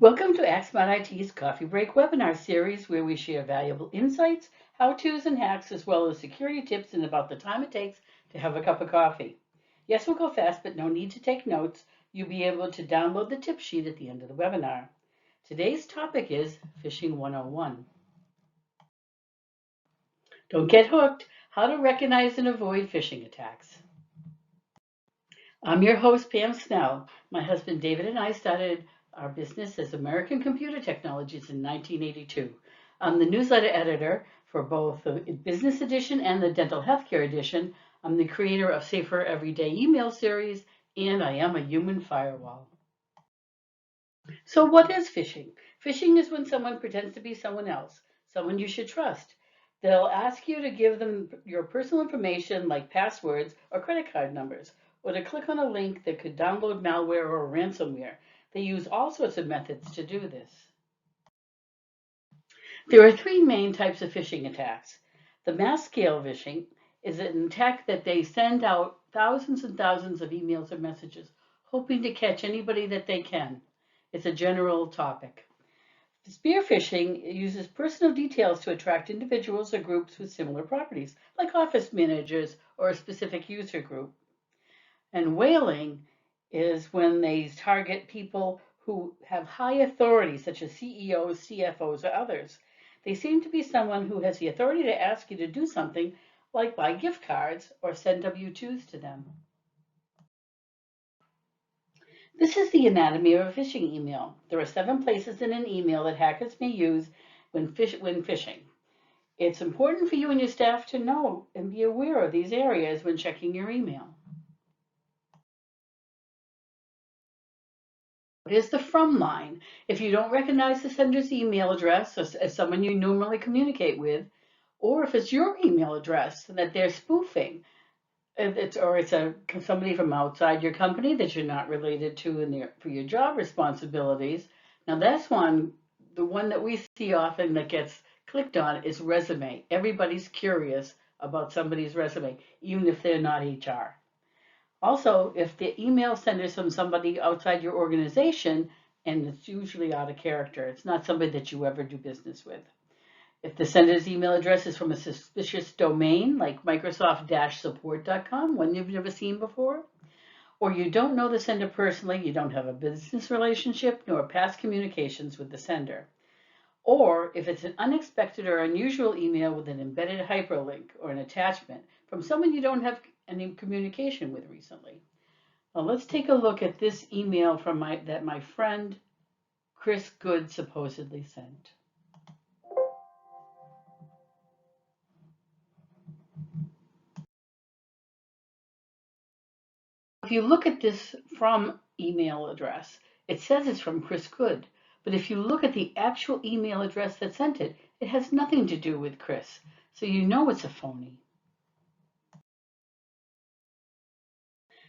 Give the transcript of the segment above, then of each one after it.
Welcome to ACTSmart IT's Coffee Break webinar series where we share valuable insights, how-tos, and hacks, as well as security tips and about the time it takes to have a cup of coffee. Yes, we'll go fast, but no need to take notes. You'll be able to download the tip sheet at the end of the webinar. Today's topic is Phishing 101. Don't get hooked. How to recognize and avoid phishing attacks. I'm your host, Pam Snell. My husband David and I started our business as American Computer Technologies in 1982. I'm the newsletter editor for both the Business Edition and the Dental Healthcare Edition. I'm the creator of Safer Everyday Email series, and I am a human firewall. So what is phishing? Phishing is when someone pretends to be someone else, someone you should trust. They'll ask you to give them your personal information like passwords or credit card numbers, or to click on a link that could download malware or ransomware. They use all sorts of methods to do this. There are three main types of phishing attacks. The mass scale phishing is an attack that they send out thousands and thousands of emails or messages, hoping to catch anybody that they can. It's a general topic. Spear phishing uses personal details to attract individuals or groups with similar properties, like office managers or a specific user group. And whaling is when they target people who have high authority, such as CEOs, CFOs, or others. They seem to be someone who has the authority to ask you to do something, like buy gift cards or send W-2s to them. This is the anatomy of a phishing email. There are 7 places in an email that hackers may use when phishing. It's important for you and your staff to know and be aware of these areas when checking your email. What is the from line? If you don't recognize the sender's email address as someone you normally communicate with, or if it's your email address that they're spoofing, it's somebody from outside your company that you're not related to for your job responsibilities. Now that's the one that we see often that gets clicked on is resume. Everybody's curious about somebody's resume, even if they're not HR. Also, if the email sender is from somebody outside your organization, and it's usually out of character, it's not somebody that you ever do business with. If the sender's email address is from a suspicious domain like Microsoft-support.com, one you've never seen before, or you don't know the sender personally, you don't have a business relationship nor past communications with the sender, or if it's an unexpected or unusual email with an embedded hyperlink or an attachment from someone you don't have any communication with recently. Now let's take a look at this email that my friend Chris Good supposedly sent. If you look at this from email address, it says it's from Chris Good. But if you look at the actual email address that sent it, it has nothing to do with Chris. So you know it's a phony.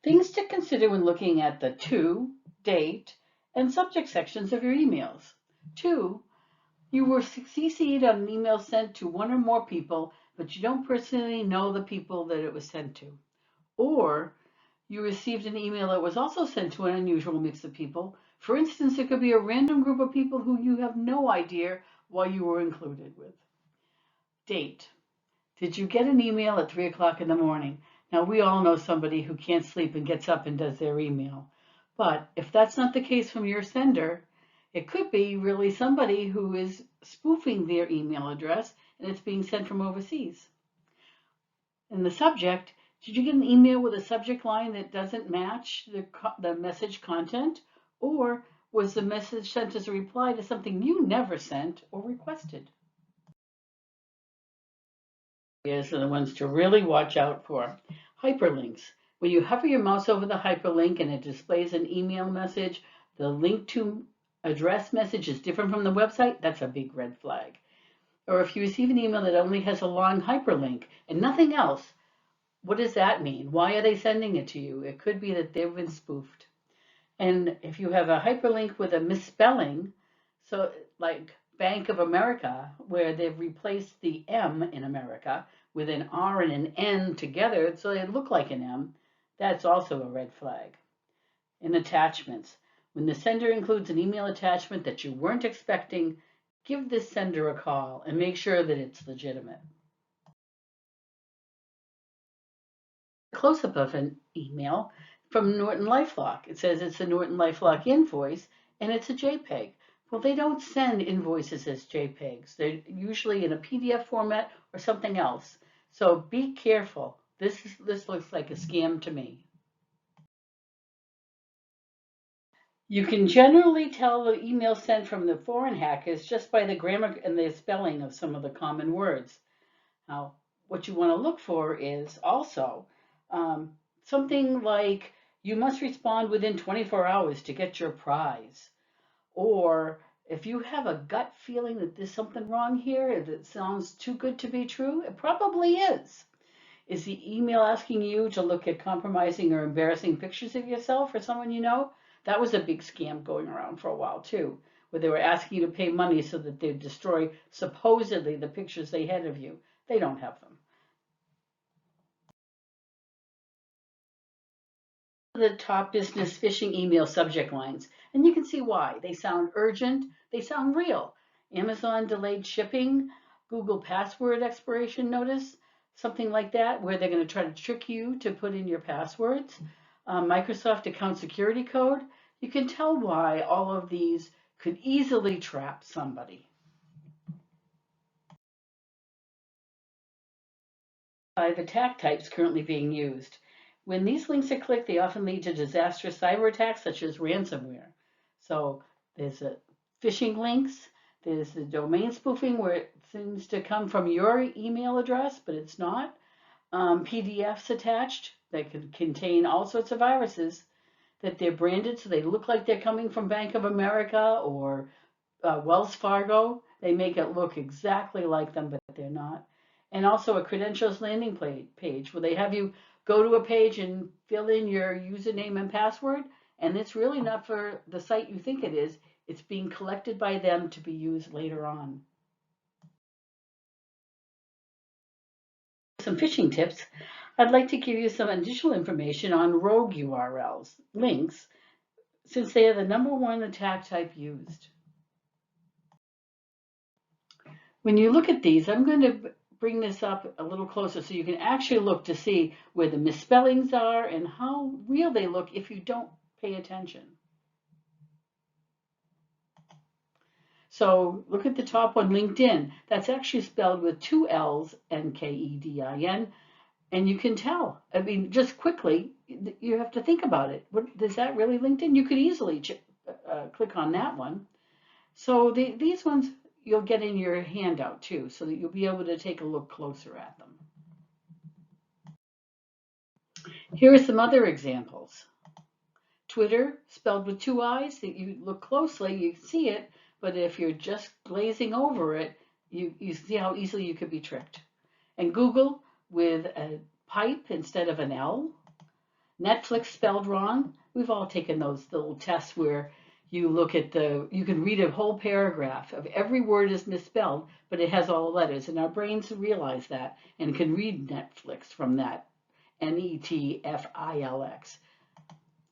Things to consider when looking at the to, date, and subject sections of your emails. To, you were CC'd on an email sent to one or more people, but you don't personally know the people that it was sent to. Or you received an email that was also sent to an unusual mix of people. For instance, it could be a random group of people who you have no idea why you were included with. Date. Did you get an email at 3 o'clock in the morning? Now, we all know somebody who can't sleep and gets up and does their email. But if that's not the case from your sender, it could be really somebody who is spoofing their email address and it's being sent from overseas. In the subject, did you get an email with a subject line that doesn't match the message content? Or was the message sent as a reply to something you never sent or requested? These are the ones to really watch out for. Hyperlinks. When you hover your mouse over the hyperlink and it displays an email message, the link to address message is different from the website, that's a big red flag. Or if you receive an email that only has a long hyperlink and nothing else, what does that mean? Why are they sending it to you? It could be that they've been spoofed. And if you have a hyperlink with a misspelling, so like Bank of America, where they've replaced the M in America with an R and an N together, so they look like an M, that's also a red flag. In attachments, When the sender includes an email attachment that you weren't expecting, give this sender a call and make sure that it's legitimate. Close-up of an email from Norton LifeLock. It says it's a Norton LifeLock invoice and it's a JPEG. Well, they don't send invoices as JPEGs. They're usually in a PDF format or something else. So be careful. This looks like a scam to me. You can generally tell the email sent from the foreign hackers just by the grammar and the spelling of some of the common words. Now, what you want to look for is also something like, you must respond within 24 hours to get your prize. Or if you have a gut feeling that there's something wrong here, that sounds too good to be true, it probably is. Is the email asking you to look at compromising or embarrassing pictures of yourself or someone you know? That was a big scam going around for a while too, where they were asking you to pay money so that they'd destroy supposedly the pictures they had of you. They don't have them. The top business phishing email subject lines, and you can see why. They sound urgent, they sound real. Amazon delayed shipping, Google password expiration notice, something like that, where they're going to try to trick you to put in your passwords. Microsoft account security code. You can tell why all of these could easily trap somebody. Five attack types currently being used. When these links are clicked, they often lead to disastrous cyber attacks such as ransomware. So there's a phishing links, there's the domain spoofing where it seems to come from your email address, but it's not. PDFs attached that could contain all sorts of viruses that they're branded so they look like they're coming from Bank of America or Wells Fargo. They make it look exactly like them, but they're not. And also a credentials landing page where they have you go to a page and fill in your username and password. And it's really not for the site you think it is. It's being collected by them to be used later on. Some phishing tips. I'd like to give you some additional information on rogue URLs, links, since they are the #1 attack type used. When you look at these, I'm going to bring this up a little closer so you can actually look to see where the misspellings are and how real they look if you don't pay attention. So look at the top one, LinkedIn. That's actually spelled with 2 L's and K-E-D-I-N. And you can tell. I mean, just quickly, you have to think about it. Is that really LinkedIn? You could easily click on that one. So these ones you'll get in your handout too, so that you'll be able to take a look closer at them. Here are some other examples. Twitter, spelled with 2 I's, that you look closely, you see it, but if you're just glazing over it, you see how easily you could be tricked. And Google with a pipe instead of an L. Netflix spelled wrong. We've all taken those little tests where you look at you can read a whole paragraph of every word is misspelled, but it has all the letters, and our brains realize that and can read Netflix from that, Netflix.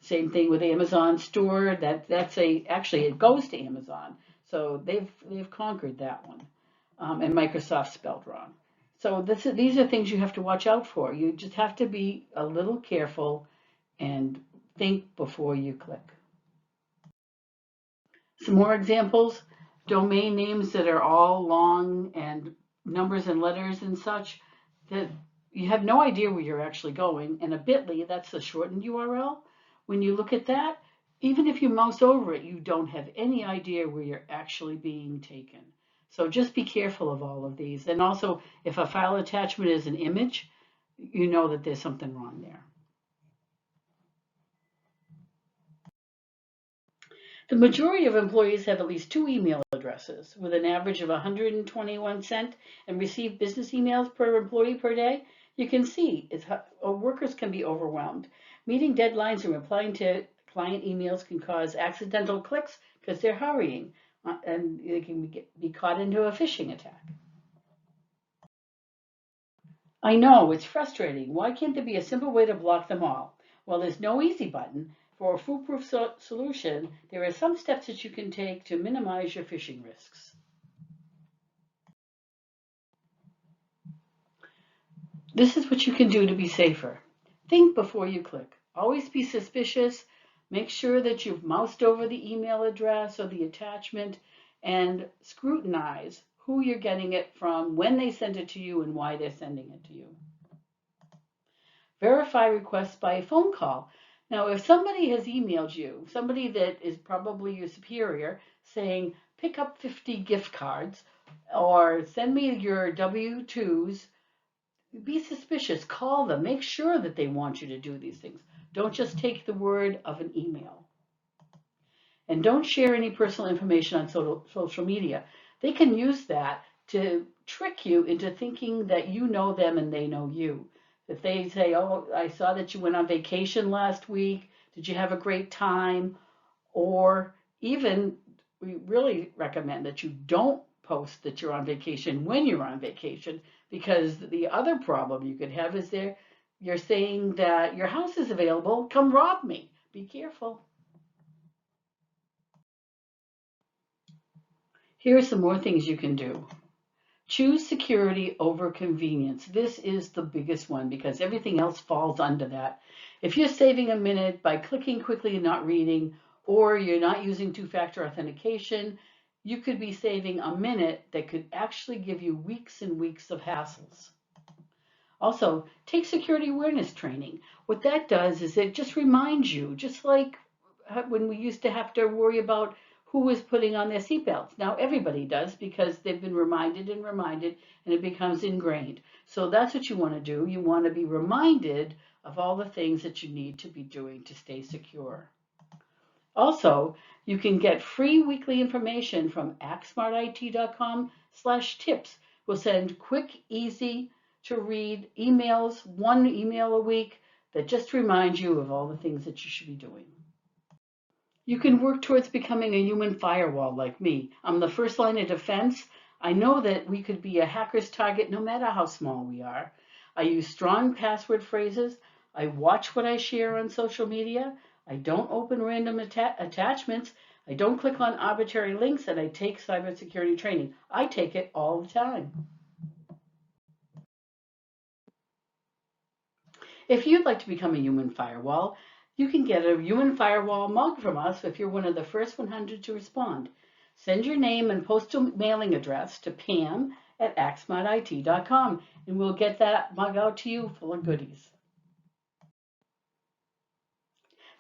Same thing with Amazon store. Actually it goes to Amazon, so they've conquered that one, and Microsoft spelled wrong. So these are things you have to watch out for. You just have to be a little careful and think before you click. Some more examples, domain names that are all long and numbers and letters and such, that you have no idea where you're actually going. And a bit.ly, that's the shortened URL. When you look at that, even if you mouse over it, you don't have any idea where you're actually being taken. So just be careful of all of these. And also, if a file attachment is an image, you know that there's something wrong there. The majority of employees have at least 2 email addresses, with an average of 121 sent and received business emails per employee per day. You can see workers can be overwhelmed. Meeting deadlines and replying to client emails can cause accidental clicks because they're hurrying, and they can be caught into a phishing attack. I know, it's frustrating. Why can't there be a simple way to block them all? Well, there's no easy button. For a foolproof solution, there are some steps that you can take to minimize your phishing risks. This is what you can do to be safer. Think before you click. Always be suspicious. Make sure that you've moused over the email address or the attachment and scrutinize who you're getting it from, when they send it to you, and why they're sending it to you. Verify requests by a phone call. Now, if somebody has emailed you, somebody that is probably your superior, saying, pick up 50 gift cards or send me your W-2s, be suspicious. Call them. Make sure that they want you to do these things. Don't just take the word of an email. And don't share any personal information on social media. They can use that to trick you into thinking that you know them and they know you. If they say, oh, I saw that you went on vacation last week, did you have a great time? Or even, we really recommend that you don't post that you're on vacation when you're on vacation, because the other problem you could have is you're saying that your house is available, come rob me. Be careful. Here are some more things you can do. Choose security over convenience. This is the biggest one because everything else falls under that. If you're saving a minute by clicking quickly and not reading, or you're not using two-factor authentication, you could be saving a minute that could actually give you weeks and weeks of hassles. Also, take security awareness training. What that does is it just reminds you, just like when we used to have to worry about who was putting on their seatbelts. Now everybody does because they've been reminded and reminded, and it becomes ingrained. So that's what you want to do. You want to be reminded of all the things that you need to be doing to stay secure. Also, you can get free weekly information from ACTSmartit.com/tips. We'll send quick, easy to read emails, one email a week that just reminds you of all the things that you should be doing. You can work towards becoming a human firewall like me. I'm the first line of defense. I know that we could be a hacker's target no matter how small we are. I use strong password phrases. I watch what I share on social media. I don't open random attachments. I don't click on arbitrary links, and I take cybersecurity training. I take it all the time. If you'd like to become a human firewall, you can get a human firewall mug from us if you're one of the first 100 to respond. Send your name and postal mailing address to pam@actsmartit.com, and we'll get that mug out to you full of goodies.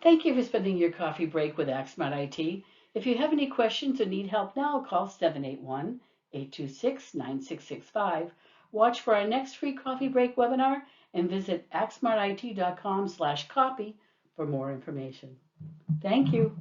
Thank you for spending your coffee break with ACTSmart IT. If you have any questions or need help now, call 781-826-9665. Watch for our next free coffee break webinar and visit actsmartit.com/copy for more information. Thank you.